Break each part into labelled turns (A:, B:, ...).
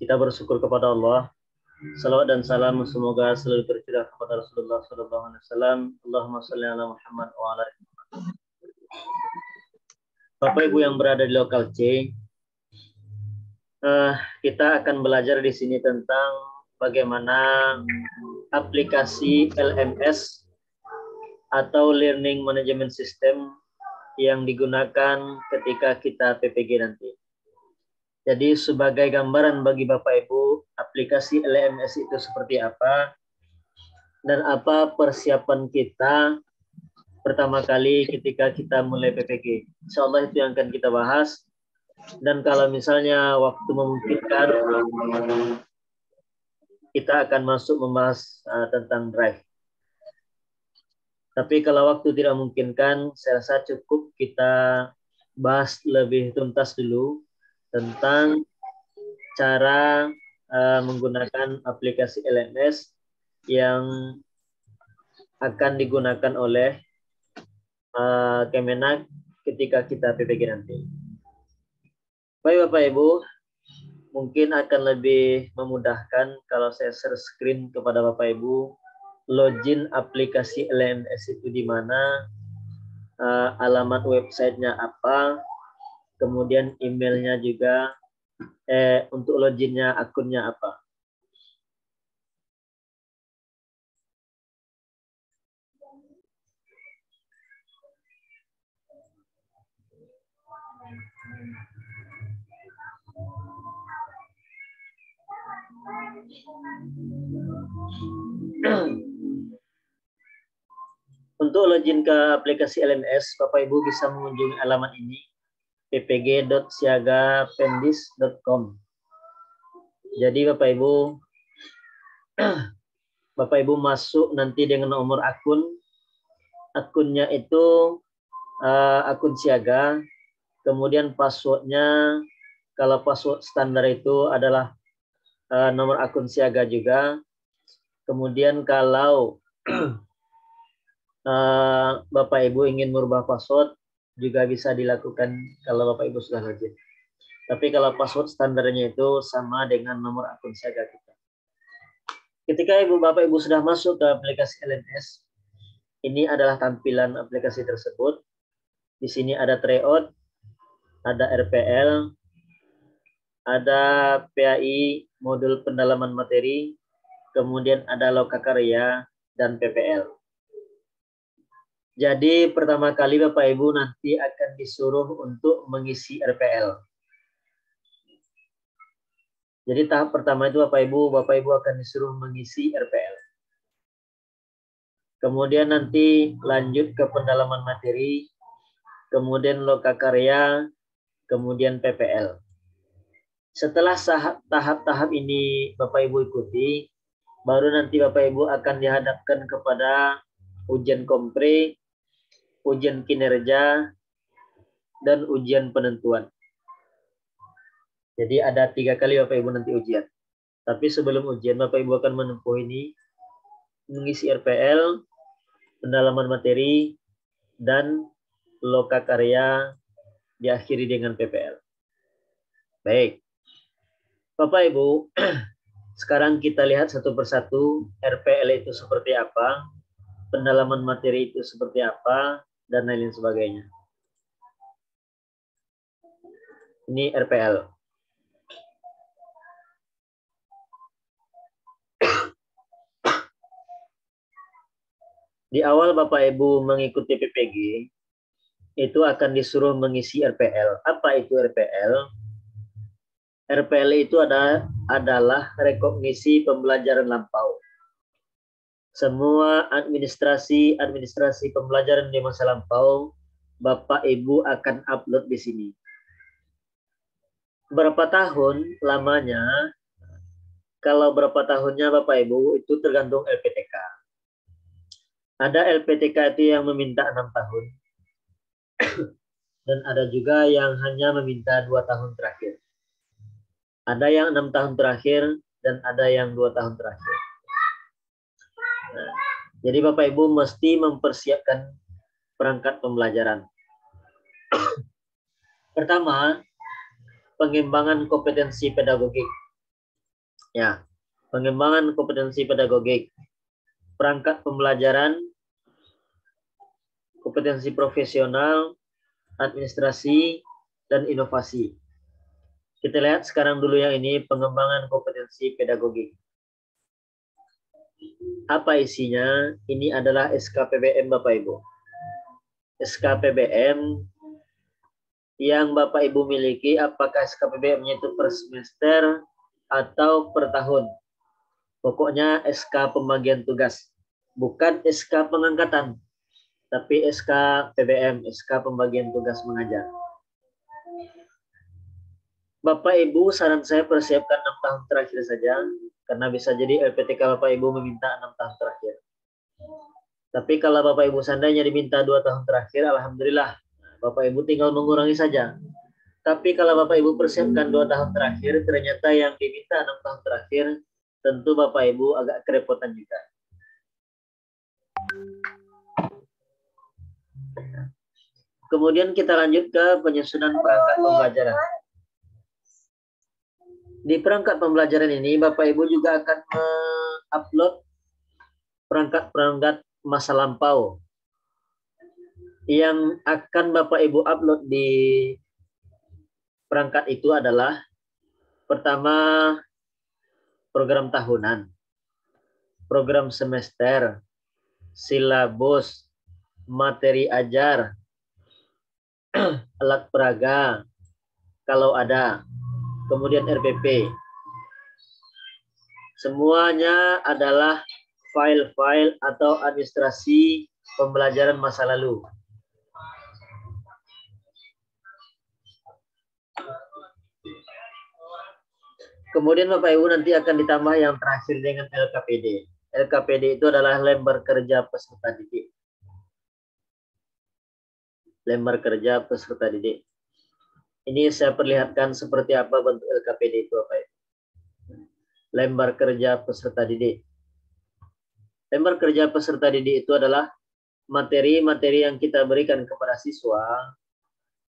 A: Kita bersyukur kepada Allah. Salawat dan salam semoga selalu tercurah kepada Rasulullah SAW. Allahumma shalli ala Muhammad wa ala alihi. Bapak Ibu yang berada di lokal C, kita akan belajar di sini tentang bagaimana aplikasi LMS atau Learning Management System yang digunakan ketika kita PPG nanti. Jadi sebagai gambaran bagi Bapak Ibu, aplikasi LMS itu seperti apa dan apa persiapan kita pertama kali ketika kita mulai PPG. Insya Allah itu yang akan kita bahas. Dan kalau misalnya waktu memungkinkan, kita akan masuk membahas tentang Drive. Tapi kalau waktu tidak memungkinkan, saya rasa cukup kita bahas lebih tuntas dulu tentang cara menggunakan aplikasi LMS yang akan digunakan oleh Kemenak ketika kita PPG nanti. Baik Bapak Ibu, mungkin akan lebih memudahkan kalau saya share screen kepada Bapak Ibu, login aplikasi LMS itu di mana, alamat websitenya apa, kemudian emailnya juga, untuk loginnya akunnya apa. Untuk login ke aplikasi LMS, Bapak Ibu bisa mengunjungi alamat ini, ppg.siagapendis.com. Jadi Bapak Ibu masuk nanti dengan nomor akun. Akunnya itu akun siaga. Kemudian passwordnya, kalau password standar itu adalah nomor akun siaga juga. Kemudian kalau Bapak Ibu ingin merubah password juga bisa dilakukan kalau Bapak Ibu sudah login. Tapi kalau password standarnya itu sama dengan nomor akun siaga kita. Ketika Bapak Ibu sudah masuk ke aplikasi LMS, ini adalah tampilan aplikasi tersebut. Di sini ada tryout, ada RPL, ada PAI, modul pendalaman materi, kemudian ada lokakarya dan PPL. Jadi pertama kali Bapak Ibu nanti akan disuruh untuk mengisi RPL. Jadi tahap pertama itu Bapak Ibu akan disuruh mengisi RPL. Kemudian nanti lanjut ke pendalaman materi, kemudian lokakarya, kemudian PPL. Setelah tahap-tahap ini Bapak Ibu ikuti, baru nanti Bapak Ibu akan dihadapkan kepada ujian kompre, ujian kinerja, dan ujian penentuan. Jadi ada 3 kali Bapak Ibu nanti ujian. Tapi sebelum ujian Bapak Ibu akan menempuh ini, mengisi RPL, pendalaman materi, dan lokakarya diakhiri dengan PPL. Baik. Bapak Ibu, sekarang kita lihat satu persatu RPL itu seperti apa, pendalaman materi itu seperti apa, dan lain sebagainya. Ini RPL. Di awal Bapak Ibu mengikuti PPG, itu akan disuruh mengisi RPL. Apa itu RPL? RPL itu adalah rekognisi pembelajaran lampau. Semua administrasi pembelajaran di masa lampau, Bapak Ibu akan upload di sini. Berapa tahun lamanya? Kalau berapa tahunnya Bapak Ibu itu tergantung LPTK. Ada LPTK itu yang meminta 6 tahun. Dan ada juga yang hanya meminta 2 tahun terakhir. Ada yang 6 tahun terakhir dan ada yang 2 tahun terakhir. Nah, jadi Bapak Ibu mesti mempersiapkan perangkat pembelajaran. Pertama, pengembangan kompetensi pedagogik. Ya, pengembangan kompetensi pedagogik, perangkat pembelajaran, kompetensi profesional, administrasi, dan inovasi. Kita lihat sekarang dulu yang ini, pengembangan kompetensi pedagogik. Apa isinya? Ini adalah SKPBM Bapak Ibu. SKPBM yang Bapak Ibu miliki, apakah SKPBM-nya itu per semester atau per tahun. Pokoknya SK pembagian tugas, bukan SK pengangkatan, tapi SK PBM, SK pembagian tugas mengajar. Bapak Ibu, saran saya persiapkan 6 tahun terakhir saja, karena bisa jadi LPTK Bapak Ibu meminta 6 tahun terakhir. Tapi kalau Bapak Ibu seandainya diminta 2 tahun terakhir, alhamdulillah, Bapak Ibu tinggal mengurangi saja. Tapi kalau Bapak Ibu persiapkan 2 tahun terakhir, ternyata yang diminta 6 tahun terakhir, tentu Bapak Ibu agak kerepotan juga. Kemudian kita lanjut ke penyusunan perangkat pembelajaran. Di perangkat pembelajaran ini, Bapak Ibu juga akan mengupload perangkat-perangkat masa lampau. Yang akan Bapak Ibu upload di perangkat itu adalah pertama program tahunan, program semester, silabus, materi ajar, alat peraga kalau ada, kemudian RPP. Semuanya adalah file-file atau administrasi pembelajaran masa lalu. Kemudian Bapak Ibu nanti akan ditambah yang terakhir dengan LKPD. LKPD itu adalah lembar kerja peserta didik. Lembar kerja peserta didik. Ini saya perlihatkan seperti apa bentuk LKPD itu, Bapak Ibu. Lembar kerja peserta didik. Lembar kerja peserta didik itu adalah materi-materi yang kita berikan kepada siswa.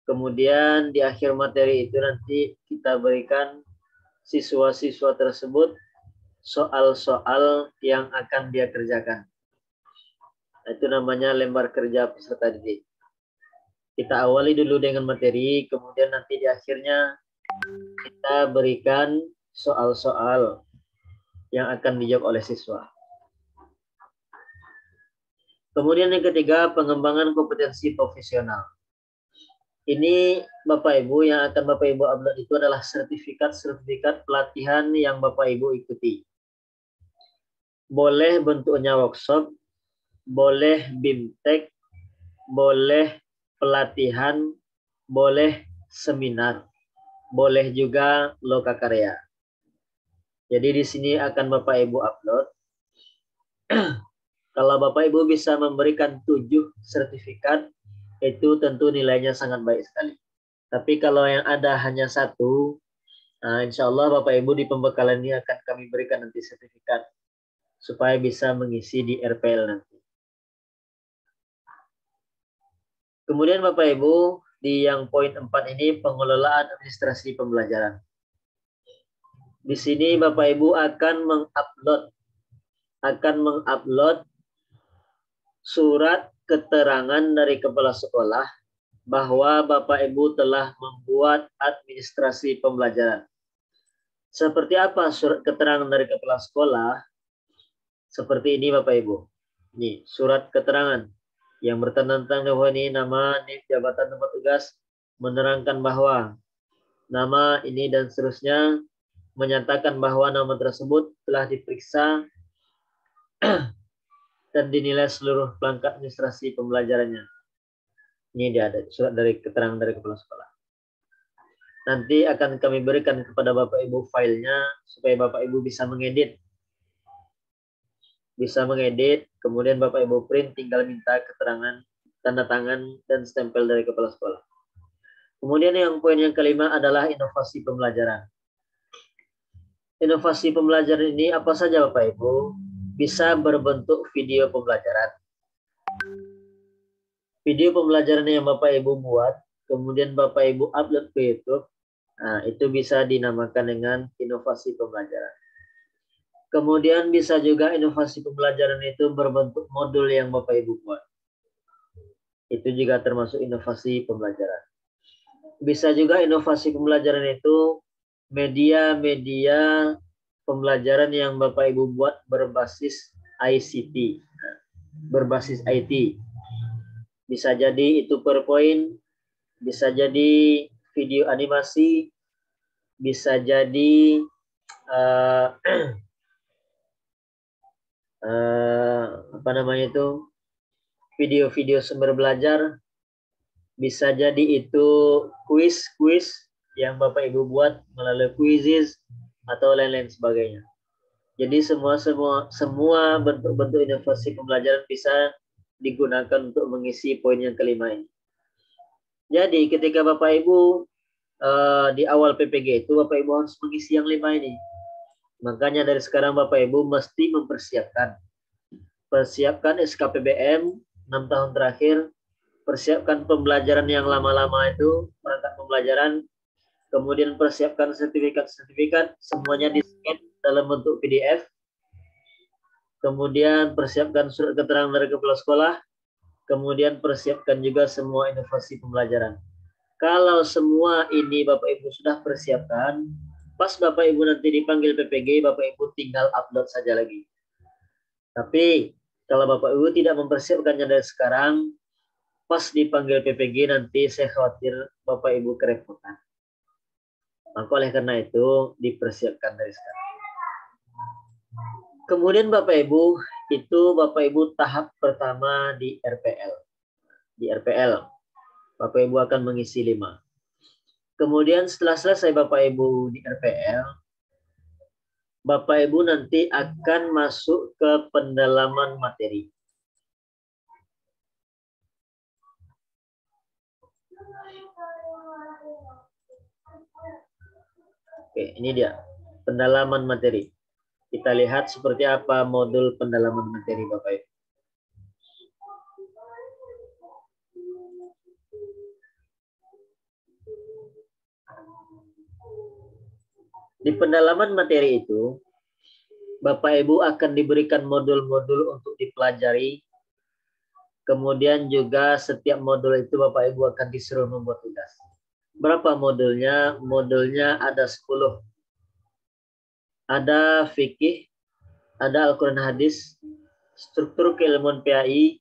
A: Kemudian di akhir materi itu nanti kita berikan siswa-siswa tersebut soal-soal yang akan dia kerjakan. Itu namanya lembar kerja peserta didik. Kita awali dulu dengan materi, kemudian nanti di akhirnya kita berikan soal-soal yang akan dijawab oleh siswa. Kemudian yang ketiga, pengembangan kompetensi profesional. Ini Bapak Ibu yang akan Bapak Ibu upload itu adalah sertifikat pelatihan yang Bapak Ibu ikuti. Boleh bentuknya workshop, boleh BIMTEK, boleh pelatihan, boleh seminar, boleh juga lokakarya. Jadi di sini akan Bapak Ibu upload. Kalau Bapak Ibu bisa memberikan 7 sertifikat, itu tentu nilainya sangat baik sekali. Tapi kalau yang ada hanya 1, insya Allah Bapak Ibu di pembekalan ini akan kami berikan nanti sertifikat supaya bisa mengisi di RPL nanti. Kemudian Bapak Ibu di yang poin 4 ini pengelolaan administrasi pembelajaran. Di sini Bapak Ibu akan mengupload surat keterangan dari kepala sekolah bahwa Bapak Ibu telah membuat administrasi pembelajaran. Seperti apa surat keterangan dari kepala sekolah? Seperti ini Bapak Ibu. Ini surat keterangan yang bertentang bahwa ini nama, NIP, jabatan tempat tugas, menerangkan bahwa nama ini dan seterusnya, menyatakan bahwa nama tersebut telah diperiksa dan dinilai seluruh perangkat administrasi pembelajarannya. Ini dia ada surat dari keterangan dari kepala sekolah. Nanti akan kami berikan kepada Bapak Ibu filenya supaya Bapak Ibu bisa mengedit. Kemudian Bapak Ibu print, tinggal minta keterangan, tanda tangan, dan stempel dari kepala sekolah. Kemudian yang poin yang kelima adalah inovasi pembelajaran. Inovasi pembelajaran ini apa saja Bapak Ibu? Bisa berbentuk video pembelajaran. Video pembelajaran yang Bapak Ibu buat, kemudian Bapak Ibu upload ke YouTube, itu bisa dinamakan dengan inovasi pembelajaran. Kemudian bisa juga inovasi pembelajaran itu berbentuk modul yang Bapak Ibu buat. Itu juga termasuk inovasi pembelajaran. Bisa juga inovasi pembelajaran itu media-media pembelajaran yang Bapak Ibu buat berbasis ICT, berbasis IT. Bisa jadi itu PowerPoint, bisa jadi video animasi, bisa jadi apa namanya itu, video-video sumber belajar, bisa jadi itu kuis yang Bapak Ibu buat melalui quizzes atau lain-lain sebagainya. Jadi semua bentuk-bentuk inovasi pembelajaran bisa digunakan untuk mengisi poin yang kelima ini. Jadi ketika Bapak Ibu di awal PPG itu Bapak Ibu harus mengisi yang 5 ini. Makanya dari sekarang Bapak Ibu mesti persiapkan SKPBM 6 tahun terakhir, persiapkan pembelajaran yang lama-lama itu, perangkat pembelajaran, kemudian persiapkan sertifikat-sertifikat, semuanya di-scan dalam bentuk PDF, kemudian persiapkan surat keterangan dari kepala sekolah, kemudian persiapkan juga semua inovasi pembelajaran. Kalau semua ini Bapak Ibu sudah persiapkan, pas Bapak Ibu nanti dipanggil PPG, Bapak Ibu tinggal upload saja lagi. Tapi kalau Bapak Ibu tidak mempersiapkannya dari sekarang, pas dipanggil PPG nanti saya khawatir Bapak Ibu kerepotan. Maka oleh karena itu dipersiapkan dari sekarang. Kemudian Bapak Ibu, itu Bapak Ibu tahap pertama di RPL. Di RPL, Bapak Ibu akan mengisi 5. Kemudian setelah selesai Bapak Ibu di RPL, Bapak Ibu nanti akan masuk ke pendalaman materi. Oke, ini dia pendalaman materi. Kita lihat seperti apa modul pendalaman materi Bapak Ibu. Di pendalaman materi itu, Bapak Ibu akan diberikan modul-modul untuk dipelajari. Kemudian juga setiap modul itu Bapak Ibu akan disuruh membuat tugas. Berapa modulnya? Modulnya ada 10. Ada fikih, ada Al-Quran hadis, struktur keilmuan PAI,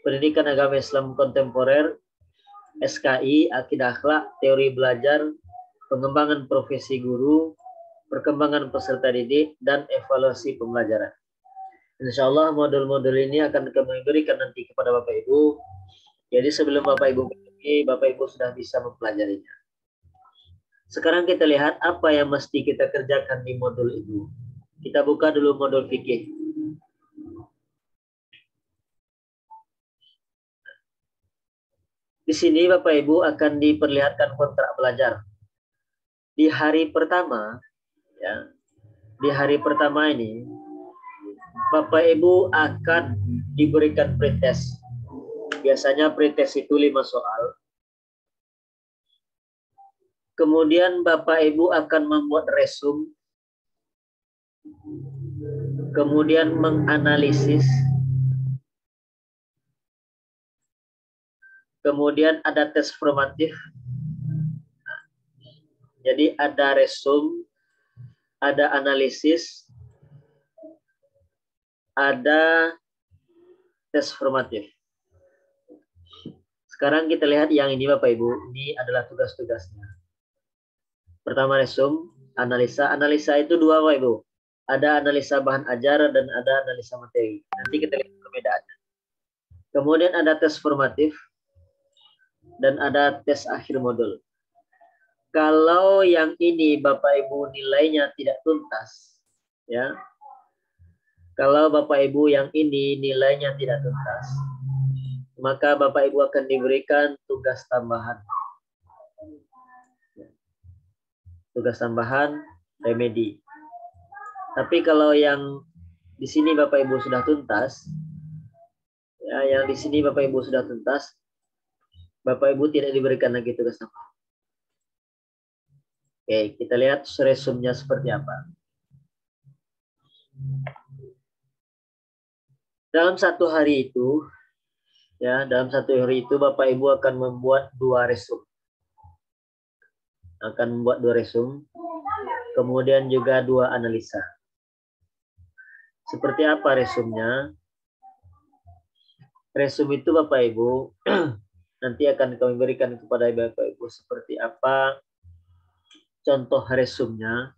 A: pendidikan agama Islam kontemporer, SKI, akidah akhlak, teori belajar, pengembangan profesi guru, perkembangan peserta didik, dan evaluasi pembelajaran. Insya Allah modul-modul ini akan kami berikan nanti kepada Bapak Ibu. Jadi sebelum Bapak Ibu pergi, Bapak Ibu sudah bisa mempelajarinya. Sekarang kita lihat apa yang mesti kita kerjakan di modul itu. Kita buka dulu modul fikih. Di sini Bapak Ibu akan diperlihatkan kontrak belajar. Di hari pertama, ya, di hari pertama ini, Bapak Ibu akan diberikan pretest. Biasanya pretest itu 5 soal. Kemudian Bapak Ibu akan membuat resume. Kemudian menganalisis. Kemudian ada tes formatif. Jadi ada resume, ada analisis, ada tes formatif. Sekarang kita lihat yang ini Bapak Ibu, ini adalah tugas-tugasnya. Pertama resume, analisa. Analisa itu 2 Bapak Ibu. Ada analisa bahan ajar dan ada analisa materi. Nanti kita lihat perbedaannya. Kemudian ada tes formatif dan ada tes akhir modul. Kalau yang ini Bapak Ibu nilainya tidak tuntas, ya. Kalau Bapak Ibu yang ini nilainya tidak tuntas, maka Bapak Ibu akan diberikan tugas tambahan. Tugas tambahan remedi. Tapi kalau yang di sini Bapak Ibu sudah tuntas, ya, yang di sini Bapak Ibu sudah tuntas, Bapak Ibu tidak diberikan lagi tugas tambahan. Oke, kita lihat resumenya seperti apa. Dalam satu hari itu, ya, dalam satu hari itu Bapak Ibu akan membuat 2 resume. Akan membuat 2 resume, kemudian juga 2 analisa. Seperti apa resumnya? Resume itu Bapak Ibu nanti akan kami berikan kepada Bapak Ibu seperti apa contoh resumnya,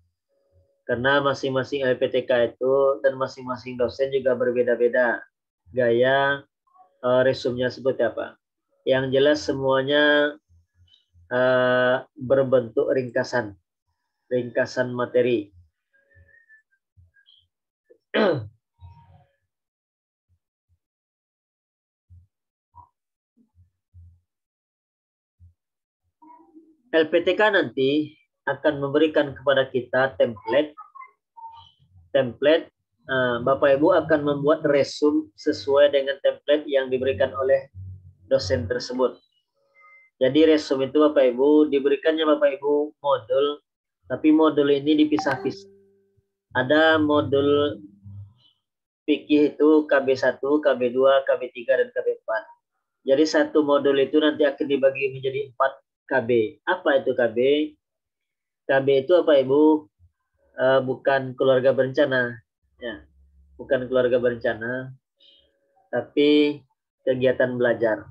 A: karena masing-masing LPTK itu dan masing-masing dosen juga berbeda-beda gaya resumnya seperti apa. Yang jelas semuanya berbentuk ringkasan materi. LPTK nanti akan memberikan kepada kita template. Bapak Ibu akan membuat resume sesuai dengan template yang diberikan oleh dosen tersebut. Jadi resume itu Bapak Ibu diberikannya Bapak Ibu modul, tapi modul ini dipisah-pisah. Ada modul fikih itu KB1, KB2, KB3, dan KB4. Jadi satu modul itu nanti akan dibagi menjadi 4 KB. Apa itu KB? KB itu Bapak Ibu bukan keluarga berencana, ya, bukan keluarga berencana, tapi kegiatan belajar.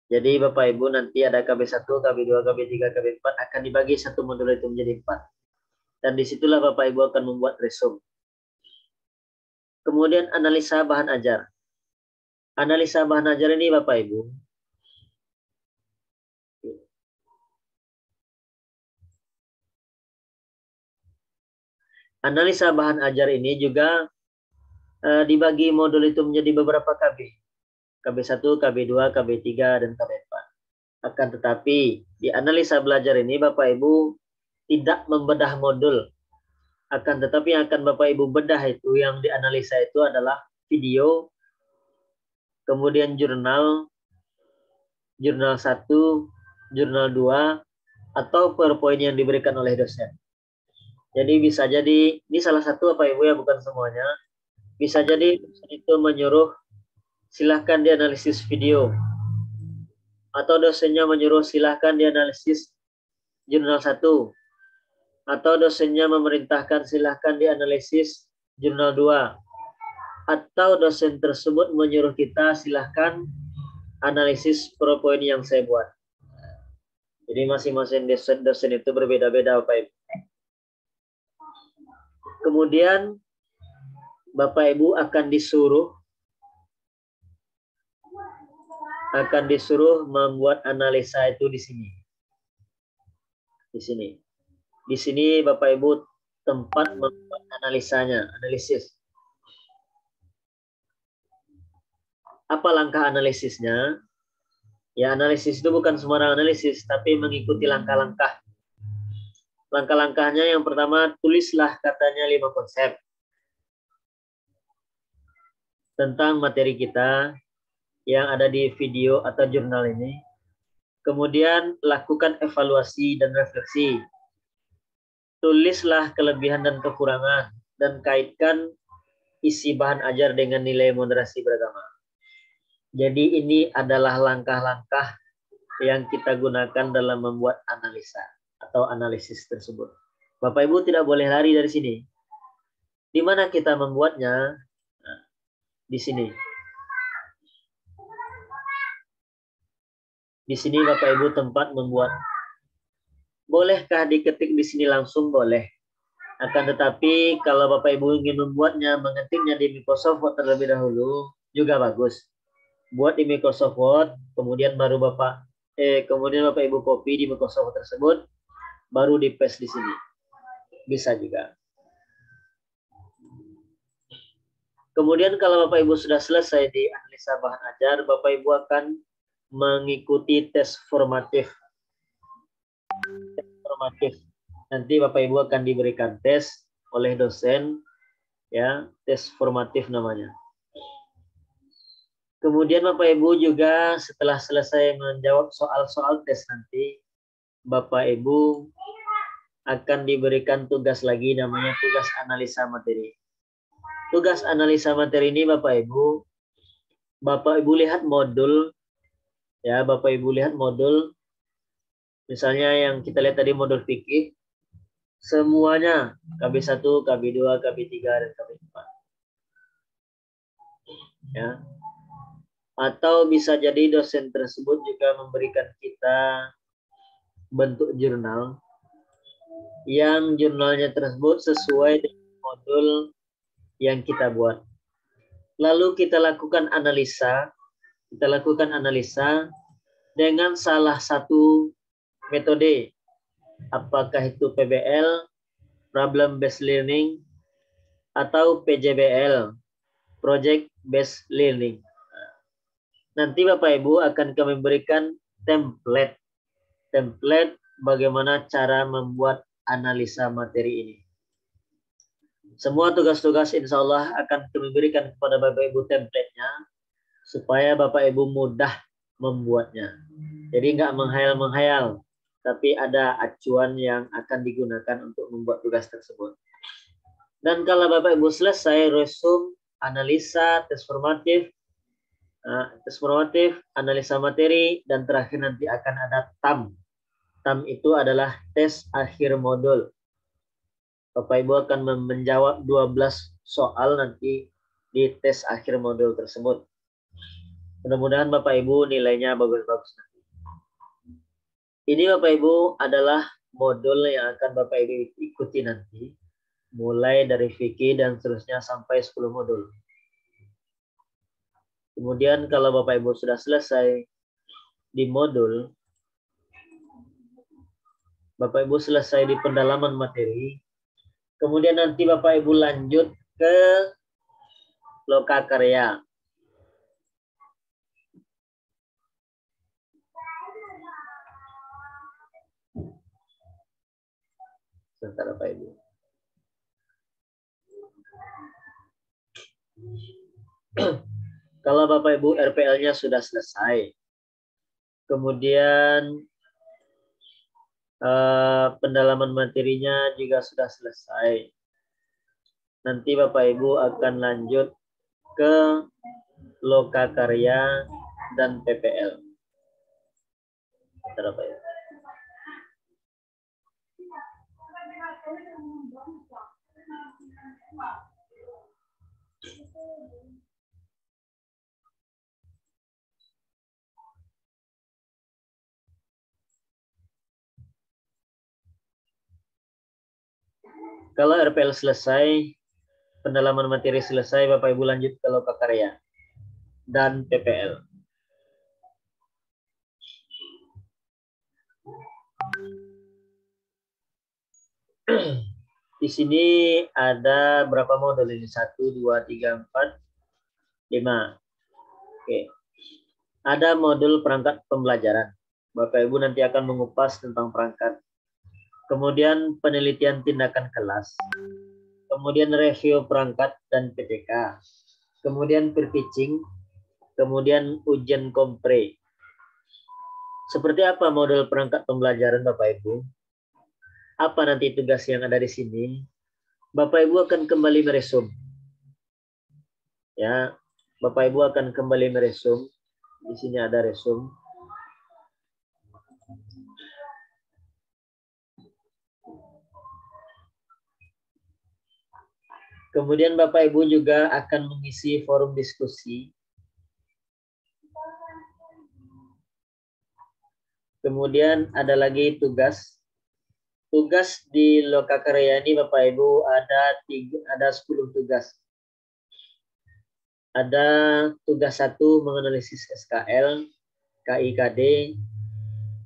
A: Jadi Bapak Ibu nanti ada KB1, KB2, KB3, KB4 akan dibagi satu modul itu menjadi 4. Dan disitulah Bapak Ibu akan membuat resume. Kemudian analisa bahan ajar. Analisa bahan ajar ini Bapak Ibu analisa bahan ajar ini juga dibagi modul itu menjadi beberapa KB. KB1, KB2, KB3, dan KB4. Akan tetapi di analisa belajar ini Bapak Ibu tidak membedah modul. Akan tetapi yang akan Bapak Ibu bedah itu yang dianalisa itu adalah video, kemudian jurnal 1, jurnal 2, atau PowerPoint yang diberikan oleh dosen. Jadi bisa jadi, ini salah satu Bapak Ibu ya, bukan semuanya. Bisa jadi dosen itu menyuruh silahkan dianalisis video. Atau dosennya menyuruh silahkan dianalisis jurnal 1. Atau dosennya memerintahkan silahkan dianalisis jurnal 2. Atau dosen tersebut menyuruh kita silahkan analisis PowerPoint yang saya buat. Jadi masing-masing dosen itu berbeda-beda Bapak Ibu. Kemudian Bapak Ibu akan disuruh membuat analisa itu di sini. Di sini Bapak Ibu tempat membuat analisis. Apa langkah analisisnya? Ya, analisis itu bukan sembarang analisis, tapi mengikuti langkah-langkah. Langkah-langkahnya yang pertama, tulislah katanya 5 konsep tentang materi kita yang ada di video atau jurnal ini. Kemudian lakukan evaluasi dan refleksi. Tulislah kelebihan dan kekurangan dan kaitkan isi bahan ajar dengan nilai moderasi beragama. Jadi ini adalah langkah-langkah yang kita gunakan dalam membuat analisa atau analisis tersebut. Bapak Ibu tidak boleh lari dari sini. Di mana kita membuatnya? Nah, di sini. Di sini Bapak Ibu tempat membuat. Bolehkah diketik di sini langsung? Boleh. Akan tetapi kalau Bapak Ibu ingin membuatnya, mengetiknya di Microsoft Word terlebih dahulu, juga bagus. Buat di Microsoft Word, kemudian baru Bapak Ibu copy di Microsoft Word tersebut, baru di paste di sini. Bisa juga. Kemudian kalau Bapak Ibu sudah selesai di analisa bahan ajar, Bapak Ibu akan mengikuti tes formatif. Nanti Bapak Ibu akan diberikan tes oleh dosen, ya, tes formatif namanya. Kemudian Bapak Ibu juga setelah selesai menjawab soal-soal tes nanti, Bapak Ibu akan diberikan tugas lagi namanya tugas analisa materi. tugas analisa materi ini Bapak Ibu lihat modul, ya Bapak Ibu lihat modul, misalnya yang kita lihat tadi modul fikih, semuanya KB1, KB2, KB3, dan KB4. Ya. Atau bisa jadi dosen tersebut juga memberikan kita bentuk jurnal, yang jurnalnya tersebut sesuai dengan modul yang kita buat. Lalu kita lakukan analisa dengan salah satu metode, apakah itu PBL, Problem Based Learning, atau PJBL, Project Based Learning. Nanti Bapak Ibu akan kami berikan template bagaimana cara membuat analisa materi ini. Semua tugas-tugas insya Allah akan kami berikan kepada Bapak Ibu template-nya, supaya Bapak Ibu mudah membuatnya. Jadi nggak menghayal-menghayal, tapi ada acuan yang akan digunakan untuk membuat tugas tersebut. Dan kalau Bapak Ibu selesai resume, analisa, tes formatif, analisa materi, dan terakhir nanti akan ada TAM. TAM itu adalah tes akhir modul. Bapak Ibu akan menjawab 12 soal nanti di tes akhir modul tersebut. Mudah-mudahan Bapak Ibu nilainya bagus-bagus. Ini Bapak Ibu adalah modul yang akan Bapak Ibu ikuti nanti, mulai dari fikih dan seterusnya sampai 10 modul. Kemudian kalau Bapak Ibu sudah selesai di modul, Bapak Ibu selesai di pendalaman materi, kemudian nanti Bapak Ibu lanjut ke lokakarya. Sebentar Bapak Ibu. Kalau Bapak Ibu RPL-nya sudah selesai, kemudian pendalaman materinya juga sudah selesai, nanti Bapak Ibu akan lanjut ke lokakarya dan PPL. Bentar Bapak Ibu. Kalau RPL selesai, pendalaman materi selesai, Bapak Ibu lanjut ke lokakarya dan PPL. Di sini ada berapa modul ini? 1, 2, 3, 4, 5. Oke. Ada modul perangkat pembelajaran. Bapak Ibu nanti akan mengupas tentang perangkat. Kemudian penelitian tindakan kelas. Kemudian review perangkat dan PTK. Kemudian pre-pitching. Kemudian ujian kompre. Seperti apa model perangkat pembelajaran Bapak Ibu? Apa nanti tugas yang ada di sini? Bapak Ibu akan kembali meresum. Ya, Bapak Ibu akan kembali meresum. Di sini ada resum. Kemudian Bapak Ibu juga akan mengisi forum diskusi. Kemudian ada lagi tugas. Tugas di lokakarya ini Bapak Ibu ada 10 tugas. Ada tugas 1 menganalisis SKL, KIKD.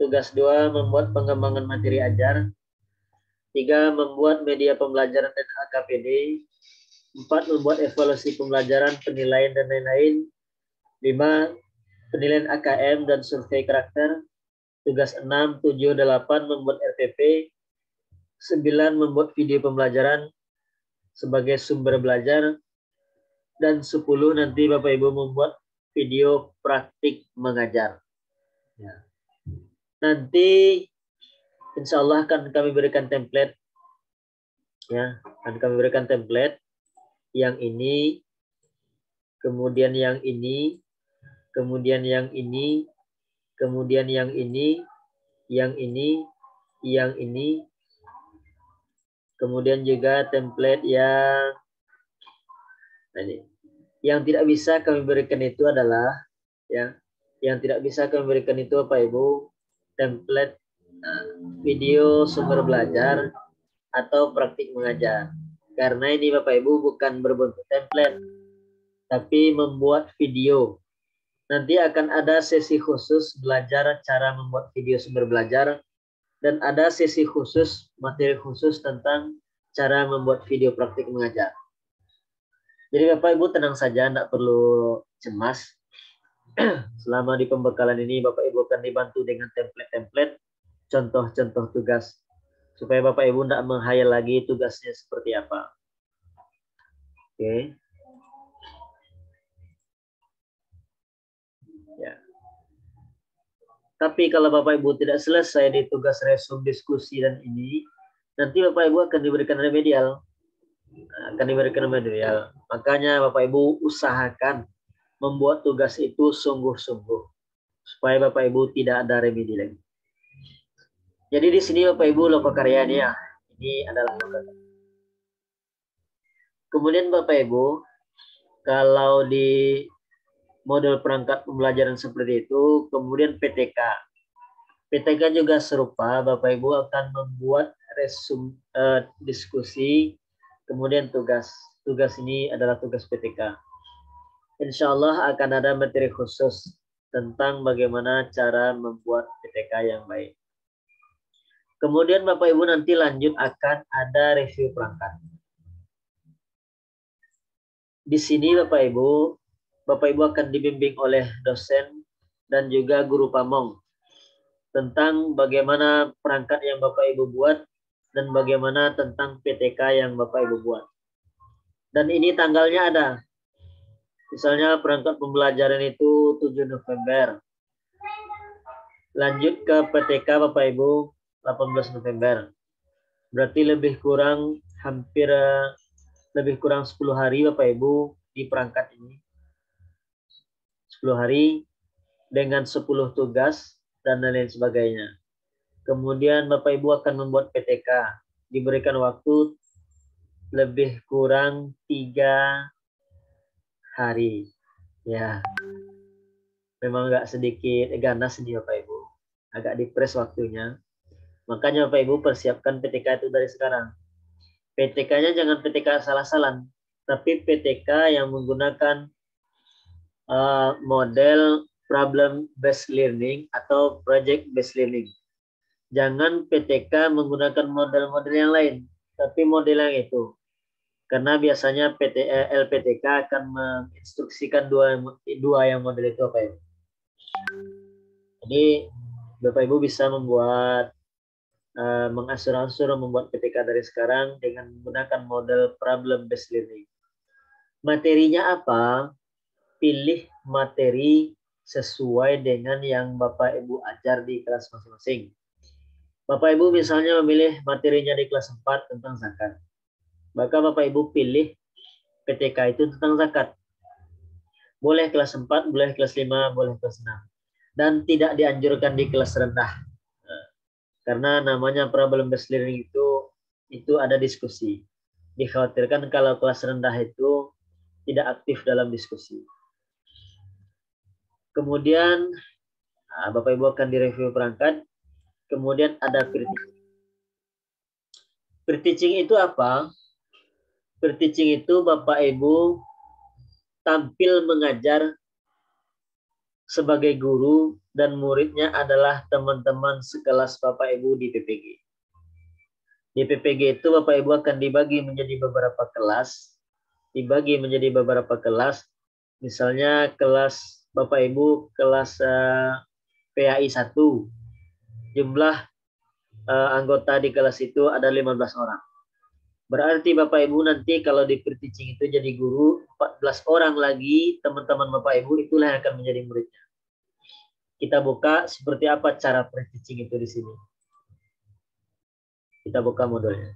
A: Tugas 2 membuat pengembangan materi ajar. 3 membuat media pembelajaran dan AKPD. 4 membuat evaluasi pembelajaran, penilaian dan lain-lain. 5 penilaian AKM dan survei karakter. Tugas 6, 7, 8 membuat RPP. 9 membuat video pembelajaran sebagai sumber belajar. Dan 10 nanti Bapak Ibu membuat video praktik mengajar. Ya. Nanti insya Allah akan kami berikan template. Ya, akan kami berikan template. yang ini, kemudian yang ini, kemudian yang ini, kemudian yang ini, yang ini, yang ini, kemudian juga template yang ini. Yang tidak bisa kami berikan itu adalah ya, yang tidak bisa kami berikan itu apa Ibu? Template video sumber belajar atau praktik mengajar. Karena ini Bapak Ibu bukan berbentuk template, tapi membuat video. Nanti akan ada sesi khusus belajar cara membuat video sumber belajar, dan ada sesi khusus, materi khusus tentang cara membuat video praktik mengajar. Jadi Bapak Ibu tenang saja, tidak perlu cemas. Selama di pembekalan ini Bapak Ibu akan dibantu dengan template-template, contoh-contoh tugas, supaya Bapak Ibu tidak menghayal lagi tugasnya seperti apa. Oke. Ya. Tapi kalau Bapak Ibu tidak selesai di tugas resume, diskusi, dan ini, nanti Bapak Ibu akan diberikan remedial. Makanya Bapak Ibu usahakan membuat tugas itu sungguh-sungguh, supaya Bapak Ibu tidak ada remedi lagi. Jadi di sini Bapak Ibu lokokaryanya, ini adalah lokokarya. Kemudian Bapak Ibu, kalau di model perangkat pembelajaran seperti itu, kemudian PTK. PTK juga serupa, Bapak Ibu akan membuat resume diskusi, kemudian tugas. Tugas ini adalah tugas PTK. Insya Allah akan ada materi khusus tentang bagaimana cara membuat PTK yang baik. Kemudian Bapak Ibu nanti lanjut akan ada review perangkat. Di sini Bapak Ibu akan dibimbing oleh dosen dan juga guru pamong tentang bagaimana perangkat yang Bapak Ibu buat dan bagaimana tentang PTK yang Bapak Ibu buat. Dan ini tanggalnya ada. Misalnya perangkat pembelajaran itu 7 November. Lanjut ke PTK Bapak Ibu 18 November. Berarti lebih kurang 10 hari Bapak Ibu di perangkat ini. 10 hari dengan 10 tugas dan lain sebagainya. Kemudian Bapak Ibu akan membuat PTK. Diberikan waktu lebih kurang 3 hari. Ya, memang agak sedikit ganas nih Bapak Ibu. Agak dipres waktunya. Makanya Bapak Ibu persiapkan PTK itu dari sekarang. PTK-nya jangan PTK salah-salan, tapi PTK yang menggunakan model problem based learning atau project based learning. Jangan PTK menggunakan model-model yang lain, tapi model yang itu. Karena biasanya LPTK akan menginstruksikan dua yang model itu apa ya. Jadi Bapak Ibu bisa membuat mengasur-asur membuat PTK dari sekarang dengan menggunakan model problem based learning. Materinya apa? Pilih materi sesuai dengan yang Bapak Ibu ajar di kelas masing-masing. Bapak Ibu misalnya memilih materinya di kelas 4 tentang zakat. Maka Bapak Ibu pilih PTK itu tentang zakat. Boleh kelas 4, boleh kelas 5, boleh kelas 6. Dan tidak dianjurkan di kelas rendah. Karena namanya problem based learning itu ada diskusi. Dikhawatirkan kalau kelas rendah itu tidak aktif dalam diskusi. Kemudian Bapak Ibu akan direview perangkat. Kemudian ada pre-teaching. Pre-teaching itu apa? Pre-teaching itu Bapak Ibu tampil mengajar sebagai guru dan muridnya adalah teman-teman sekelas Bapak Ibu di PPG. Di PPG itu Bapak Ibu akan dibagi menjadi beberapa kelas. Misalnya kelas Bapak Ibu kelas PAI 1. Jumlah anggota di kelas itu ada 15 orang. Berarti Bapak Ibu nanti kalau di pre-teaching itu jadi guru, 14 orang lagi teman-teman Bapak Ibu itulah yang akan menjadi muridnya. Kita buka seperti apa cara pre-teaching itu di sini. Kita buka modulnya.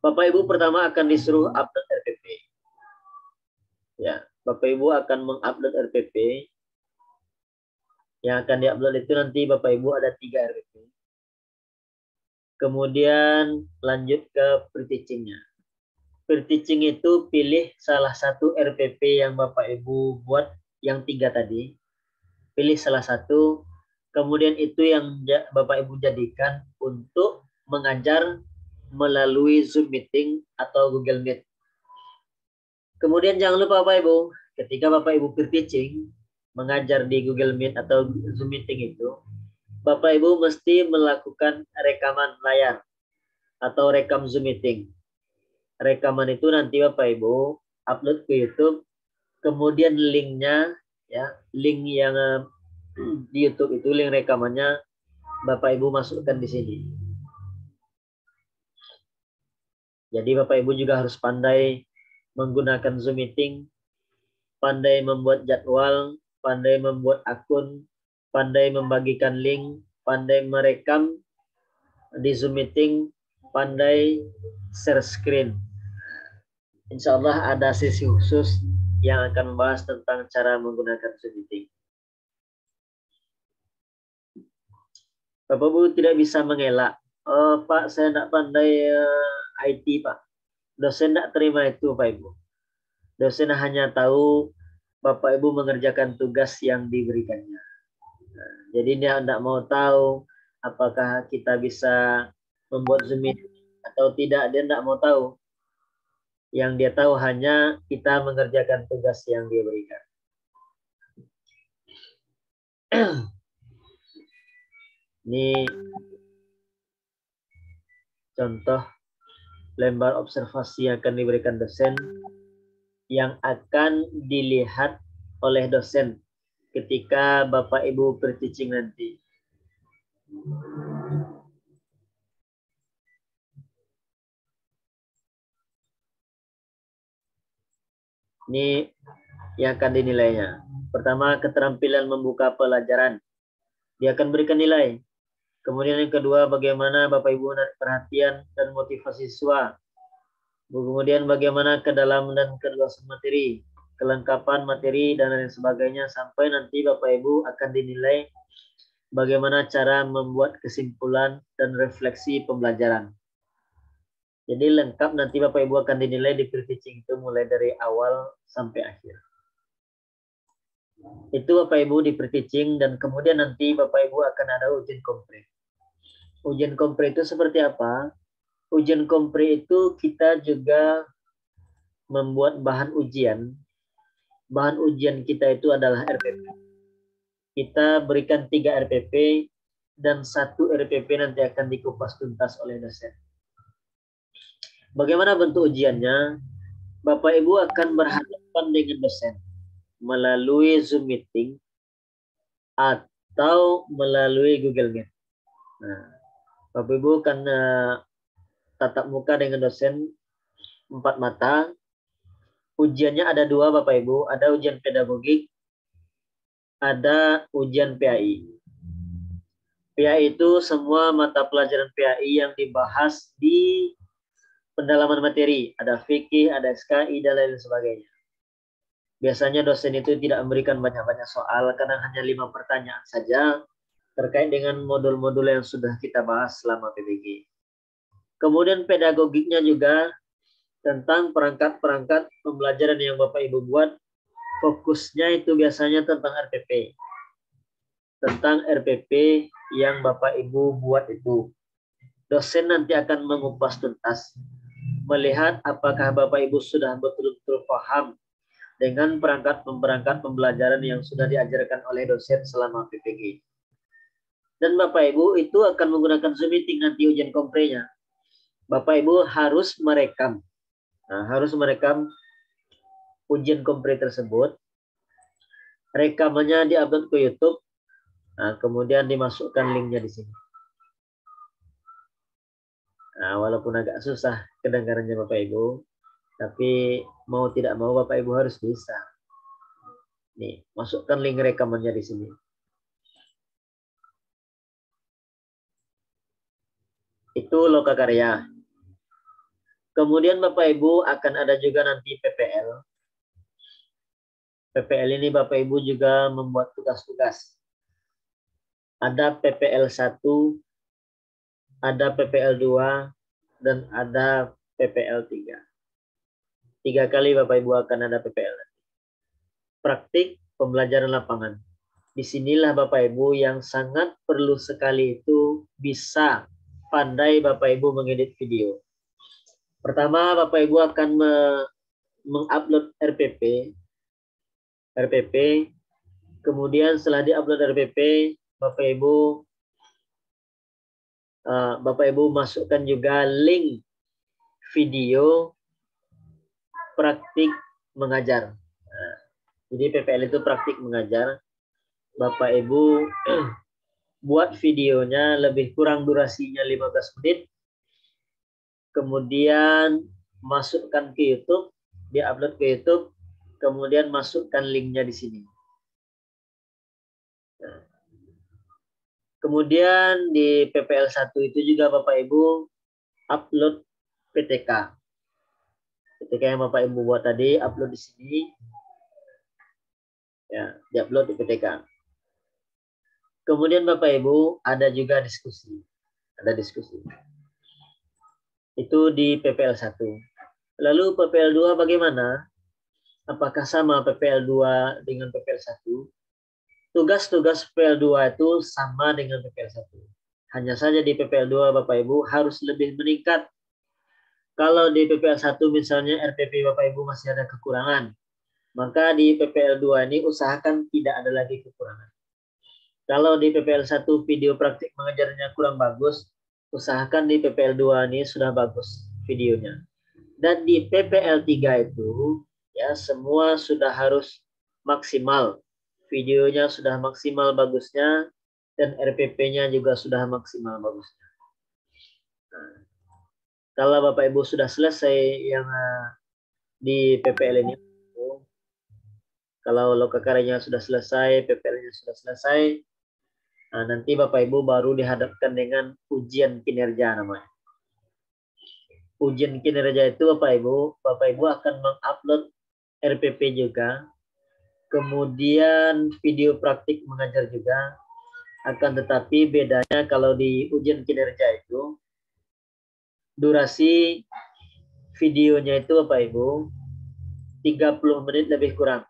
A: Bapak Ibu pertama akan disuruh upload RPP. Ya, Bapak Ibu akan mengupload RPP. Yang akan diupload itu nanti Bapak Ibu ada 3 RPP. Kemudian lanjut ke pre-teachingnya. Pre-teaching itu pilih salah satu RPP yang Bapak Ibu buat yang 3 tadi. Pilih salah satu. Kemudian itu yang Bapak Ibu jadikan untuk mengajar melalui Zoom meeting atau Google Meet. Kemudian jangan lupa Bapak Ibu, ketika Bapak Ibu pre-teaching, mengajar di Google Meet atau Zoom meeting itu, Bapak Ibu mesti melakukan rekaman layar atau rekam Zoom meeting. Rekaman itu nanti Bapak Ibu upload ke YouTube, kemudian linknya, ya, link yang di YouTube itu, link rekamannya Bapak Ibu masukkan di sini. Jadi Bapak Ibu juga harus pandai menggunakan Zoom meeting, pandai membuat jadwal, pandai membuat akun, pandai membagikan link, pandai merekam di Zoom meeting, pandai share screen. Insya Allah ada sesi khusus yang akan membahas tentang cara menggunakan Zoom meeting. Bapak Ibu tidak bisa mengelak. Oh, Pak, saya tidak pandai IT, Pak. Dosen tidak terima itu, Pak Ibu. Dosen hanya tahu Bapak Ibu mengerjakan tugas yang diberikannya. Nah, jadi dia tidak mau tahu apakah kita bisa membuat Zoom meeting atau tidak. Dia tidak mau tahu. Yang dia tahu hanya kita mengerjakan tugas yang dia berikan. Ini contoh lembar observasi yang akan diberikan dosen yang akan dilihat oleh dosen ketika Bapak Ibu pre-teaching nanti. Ini yang akan dinilainya. Pertama, keterampilan membuka pelajaran. Dia akan berikan nilai. Kemudian yang kedua, bagaimana Bapak Ibu menarik perhatian dan motivasi siswa. Kemudian bagaimana kedalaman dan keluasan materi, kelengkapan materi, dan lain sebagainya. Sampai nanti Bapak Ibu akan dinilai bagaimana cara membuat kesimpulan dan refleksi pembelajaran. Jadi lengkap nanti Bapak Ibu akan dinilai di pre-teaching itu mulai dari awal sampai akhir. Itu Bapak Ibu di pre-teaching, dan kemudian nanti Bapak Ibu akan ada ujian kompre. Ujian kompre itu seperti apa? Ujian kompre itu kita juga membuat bahan ujian. Bahan ujian kita itu adalah RPP. Kita berikan 3 RPP dan 1 RPP nanti akan dikupas tuntas oleh dosen. Bagaimana bentuk ujiannya? Bapak Ibu akan berhadapan dengan dosen melalui Zoom meeting atau melalui Google Meet. Nah, Bapak Ibu akan tatap muka dengan dosen 4 mata. Ujiannya ada 2 Bapak Ibu, ada ujian pedagogik, ada ujian PAI. PAI itu semua mata pelajaran PAI yang dibahas di pendalaman materi. Ada fikih, ada SKI, dan lain sebagainya. Biasanya dosen itu tidak memberikan banyak-banyak soal, kadang hanya 5 pertanyaan saja terkait dengan modul-modul yang sudah kita bahas selama PBG. Kemudian pedagogiknya juga tentang perangkat-perangkat pembelajaran yang Bapak Ibu buat. Fokusnya itu biasanya tentang RPP. Tentang RPP yang Bapak Ibu buat itu. Dosen nanti akan mengupas tuntas, melihat apakah Bapak Ibu sudah betul-betul paham dengan perangkat pembelajaran yang sudah diajarkan oleh dosen selama PPG. Dan Bapak Ibu itu akan menggunakan Zoom meeting nanti ujian komprenya. Bapak Ibu harus merekam. Nah, harus merekam ujian kompre tersebut. Rekamannya diupload ke YouTube. Nah, kemudian dimasukkan linknya di sini. Nah, walaupun agak susah kedengarannya Bapak Ibu, tapi mau tidak mau Bapak Ibu harus bisa. Nih, masukkan link rekamannya di sini. Itu lokakarya. Kemudian Bapak Ibu akan ada juga nanti PPL. PPL ini Bapak Ibu juga membuat tugas-tugas. Ada PPL 1, ada PPL 2, dan ada PPL 3. 3 kali Bapak Ibu akan ada PPL. Praktik pembelajaran lapangan. Disinilah Bapak Ibu yang sangat perlu sekali itu bisa pandai Bapak Ibu mengedit video. Pertama, Bapak Ibu akan mengupload RPP. Kemudian setelah diupload RPP, Bapak Ibu masukkan juga link video praktik mengajar. Jadi PPL itu praktik mengajar. Bapak Ibu buat videonya lebih kurang durasinya 15 menit. Kemudian masukkan ke YouTube, diupload ke YouTube, kemudian masukkan linknya di sini. Kemudian di PPL 1 itu juga Bapak Ibu upload PTK. PTK yang Bapak Ibu buat tadi upload di sini. Ya, diupload di PTK. Kemudian Bapak Ibu ada juga diskusi. Ada diskusi. Itu di PPL 1. Lalu PPL 2 bagaimana? Apakah sama PPL 2 dengan PPL 1? Tugas-tugas PPL 2 itu sama dengan PPL 1. Hanya saja di PPL 2 Bapak Ibu harus lebih meningkat. Kalau di PPL 1 misalnya RPP Bapak Ibu masih ada kekurangan, maka di PPL 2 ini usahakan tidak ada lagi kekurangan. Kalau di PPL 1 video praktik mengajarnya kurang bagus, usahakan di PPL 2 ini sudah bagus videonya. Dan di PPL 3 itu ya semua sudah harus maksimal. Videonya sudah maksimal bagusnya dan RPP-nya juga sudah maksimal bagusnya. Nah, kalau Bapak Ibu sudah selesai yang di PPL ini, kalau lokakarya sudah selesai, PPL-nya sudah selesai, nah, nanti Bapak Ibu baru dihadapkan dengan ujian kinerja namanya. Ujian kinerja itu Bapak Ibu akan mengupload RPP juga, kemudian video praktik mengajar juga, akan tetapi bedanya kalau di ujian kinerja itu durasi videonya itu Bapak Ibu 30 menit lebih kurang.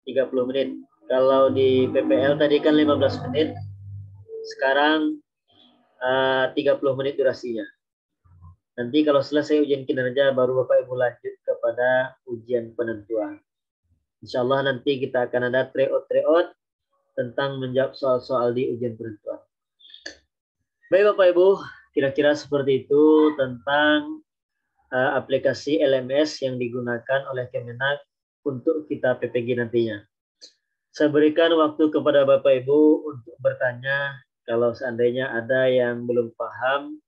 A: 30 menit. Kalau di PPL tadi kan 15 menit, sekarang 30 menit durasinya. Nanti kalau selesai ujian kinerja baru Bapak Ibu lanjut kepada ujian penentuan. Insya Allah nanti kita akan ada tryout tentang menjawab soal-soal di ujian penentuan. Baik Bapak Ibu, kira-kira seperti itu tentang aplikasi LMS yang digunakan oleh Kemenak untuk kita PPG nantinya. Saya berikan waktu kepada Bapak Ibu untuk bertanya kalau seandainya ada yang belum paham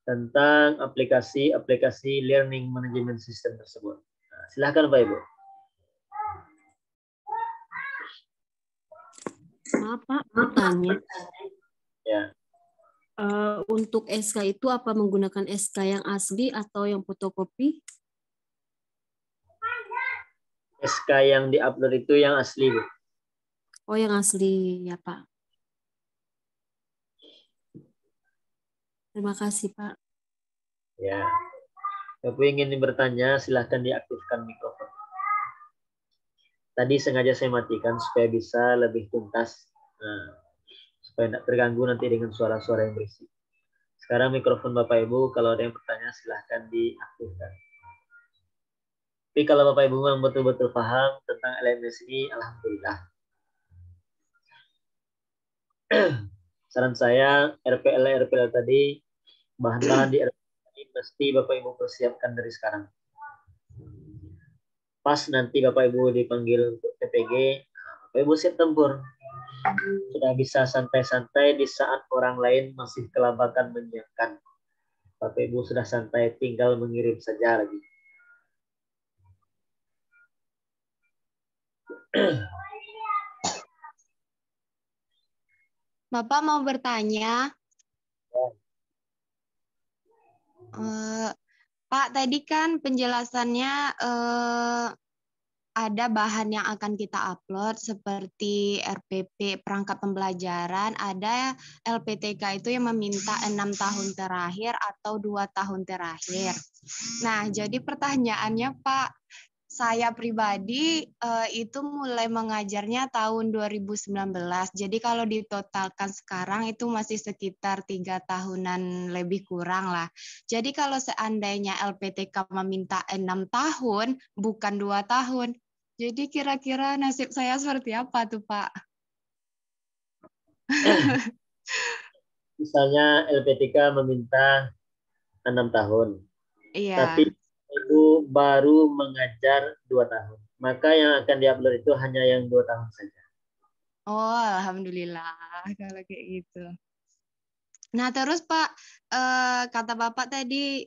A: tentang aplikasi learning management system tersebut. Nah, silakan Bapak Ibu.
B: Maaf Pak, bertanya.
A: Ya.
B: Untuk SK itu apa menggunakan SK yang asli atau yang fotokopi?
A: SK yang diupload itu yang asli, Bu.
B: Oh, yang asli ya Pak. Terima kasih Pak.
A: Ya. Bapak ingin bertanya, silahkan diaktifkan mikrofon. Tadi sengaja saya matikan supaya bisa lebih tuntas. Nah, supaya tidak terganggu nanti dengan suara-suara yang berisik. Sekarang mikrofon Bapak Ibu, kalau ada yang bertanya silahkan diaktifkan. Tapi kalau Bapak Ibu memang betul-betul paham tentang LMS ini, alhamdulillah. Saran saya, RPL tadi, bahan-bahan di RPL tadi mesti Bapak Ibu persiapkan dari sekarang. Pas nanti Bapak Ibu dipanggil untuk PPG, Bapak Ibu siap tempur. Sudah bisa santai-santai di saat orang lain masih kelabakan menyiapkan. Bapak Ibu sudah santai, tinggal mengirim saja lagi.
C: Bapak mau bertanya, Pak, tadi kan penjelasannya ada bahan yang akan kita upload seperti RPP perangkat pembelajaran, ada LPTK itu yang meminta 6 tahun terakhir atau 2 tahun terakhir. Nah, jadi pertanyaannya Pak, saya pribadi itu mulai mengajarnya tahun 2019. Jadi kalau ditotalkan sekarang itu masih sekitar 3 tahunan lebih kurang lah. Jadi kalau seandainya LPTK meminta 6 tahun, bukan 2 tahun. Jadi kira-kira nasib saya seperti apa tuh, Pak?
A: Misalnya LPTK meminta 6 tahun,
C: Iya.
A: tapi Ibu baru mengajar 2 tahun. Maka yang akan diupload itu hanya yang 2 tahun saja.
C: Oh, alhamdulillah kalau kayak gitu. Nah, terus Pak, kata Bapak tadi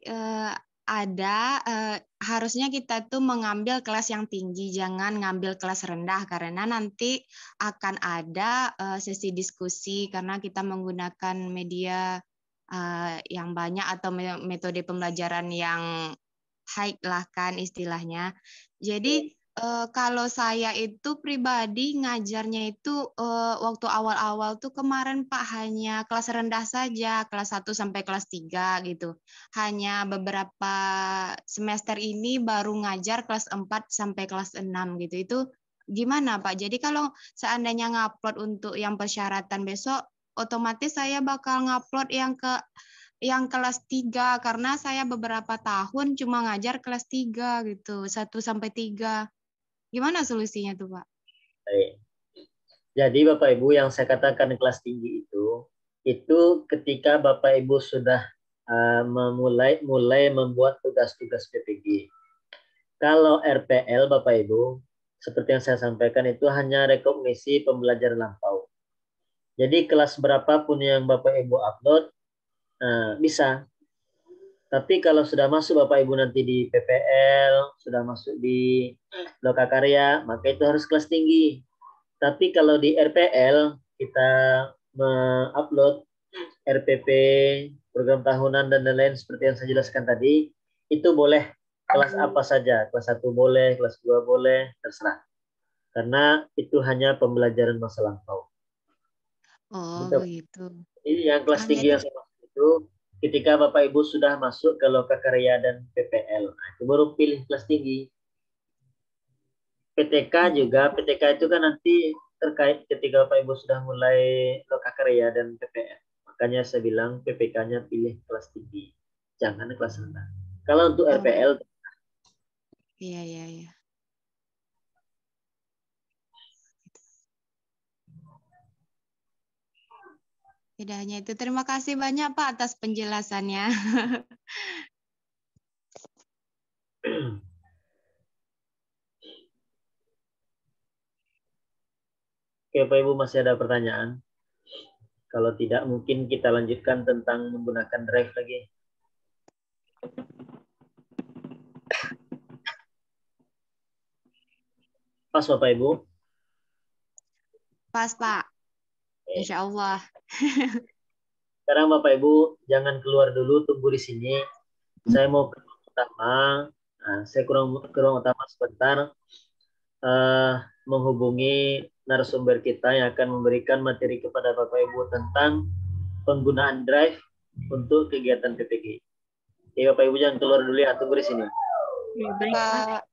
C: harusnya kita tuh mengambil kelas yang tinggi, jangan ngambil kelas rendah karena nanti akan ada sesi diskusi karena kita menggunakan media yang banyak atau metode pembelajaran yang high lah kan istilahnya. Jadi kalau saya itu pribadi ngajarnya itu waktu awal-awal tuh kemarin Pak hanya kelas rendah saja, kelas 1 sampai kelas 3 gitu. Hanya beberapa semester ini baru ngajar kelas 4 sampai kelas 6 gitu. Itu gimana Pak? Jadi kalau seandainya ngupload untuk yang persyaratan besok, otomatis saya bakal ngupload yang kelas 3 karena saya beberapa tahun cuma ngajar kelas 3 gitu, 1 sampai 3. Gimana solusinya tuh, Pak?
A: Baik. Jadi Bapak Ibu yang saya katakan kelas tinggi itu ketika Bapak Ibu sudah mulai membuat tugas-tugas PPG. Kalau RPL Bapak Ibu, seperti yang saya sampaikan itu hanya rekognisi pembelajaran lampau. Jadi kelas berapapun yang Bapak Ibu upload bisa. Tapi kalau sudah masuk Bapak Ibu nanti di PPL, sudah masuk di Lokakarya, maka itu harus kelas tinggi. Tapi kalau di RPL kita mengupload RPP, program tahunan dan lain-lain seperti yang saya jelaskan tadi, itu boleh kelas apa saja, kelas 1 boleh, kelas 2 boleh, terserah. Karena itu hanya pembelajaran masa lampau.
C: Oh,
A: Betul.
C: begitu.
A: Jadi yang kelas tinggi yang saya maksud itu ketika Bapak Ibu sudah masuk ke Lokakarya dan PPL, itu baru pilih kelas tinggi. PTK juga, PTK itu kan nanti terkait ketika Bapak Ibu sudah mulai Lokakarya dan PPL. Makanya saya bilang PPK-nya pilih kelas tinggi, jangan kelas rendah. Kalau untuk RPL,
C: iya, iya, iya. Tidak hanya itu. Terima kasih banyak Pak atas penjelasannya.
A: Oke, Bapak Ibu masih ada pertanyaan? Kalau tidak, mungkin kita lanjutkan tentang menggunakan drive lagi. Pas Bapak Ibu?
C: Pas Pak. Insya Allah.
A: Sekarang Bapak Ibu jangan keluar dulu, tunggu di sini. Saya mau ke ruang utama. Nah, saya ke ruang utama sebentar menghubungi narasumber kita yang akan memberikan materi kepada Bapak Ibu tentang penggunaan drive untuk kegiatan PPG. Oke, Bapak Ibu jangan keluar dulu ya, tunggu di sini.
B: Baik, Pak.